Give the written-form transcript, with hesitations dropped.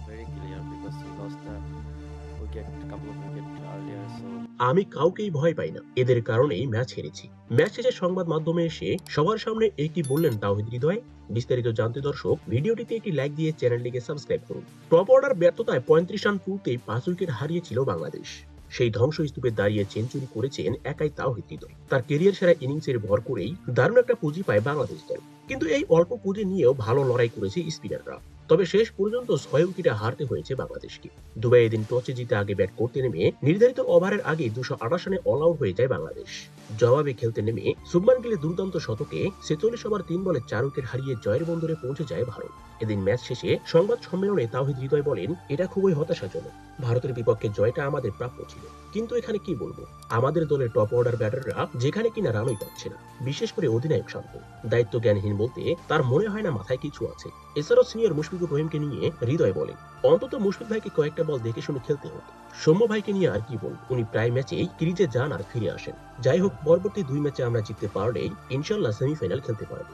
very clear because we lost a wicket, couple of wicket earlier. So আমি কাউকেই ভয় পাই না, এদের কারণেই ম্যাচ হেরেছি। ম্যাচ শেষে সংবাদ মাধ্যমে এসে সবার সামনে এই কি বললেন তাওহিদ হৃদয়। বিস্তারিত জানতে দর্শক ভিডিওটিতে একটি লাইক দিয়ে চ্যানেলটিকে সাবস্ক্রাইব করুন। টপ অর্ডার ব্যর্থতায় 35 রান তুলতেই 5 উইকেট হারিয়েছিল বাংলাদেশ। সেই ধ্বংসস্তূপে দাঁড়িয়ে সেঞ্চুরি করেছেন একাই তাওহিদ হৃদয়। তার কেরিয়ার সেরা ইনিংসের ভর করেই দারুণ একটা পুঁজি পায় বাংলাদেশ দল। কিন্তু এই অল্প পুঁজি নিয়েও ভালো লড়াই করেছে স্পিনাররা। তবে শেষ পর্যন্ত 6 উইকেটে হারতে হয়েছে বাংলাদেশকে। দুবাই এদিন টসে জিতে আগে ব্যাট করতে নেমে নির্ধারিত ওভারের আগে 228 রানে অল আউট হয়ে যায় বাংলাদেশ। জবাবে খেলতে নেমে শুভমান গিলের দুর্দান্ত শতকে 46 ওভার 3 বলে 4 উইকেট হারিয়ে জয়ের বন্দরে পৌঁছে যায় ভারত। এদিন ম্যাচ শেষে সংবাদ সম্মেলনে তাওহিদ হৃদয় বলেন, এটা খুবই হতাশাজনক। ভারতের বিপক্ষে জয়টা আমাদের প্রাপ্য ছিল। কিন্তু এখানে কি বলবো, আমাদের দলের টপ অর্ডার ব্যাটাররা যেখানে কিনা রানই পাচ্ছে না, বিশেষ করে অধিনায়ক শান্ত দায়িত্ব জ্ঞানহীন বলতে তার মনে হয় না মাথায় কিছু আছে। এছাড়াও সিনিয়র মুশফিকুর রহিমকে নিয়ে হৃদয় বলেন, অন্তত মুশফিক ভাইকে কয়েকটা বল দেখে শুনে খেলতে হতো। সৌম্য ভাইকে নিয়ে আর কি বলবো, উনি প্রায় ম্যাচেই ক্রিজে যান আর ফিরে আসেন। যাই হোক, পরবর্তী 2 ম্যাচে আমরা জিততে পারলেই ইনশাল্লাহ সেমিফাইনাল খেলতে পারবো।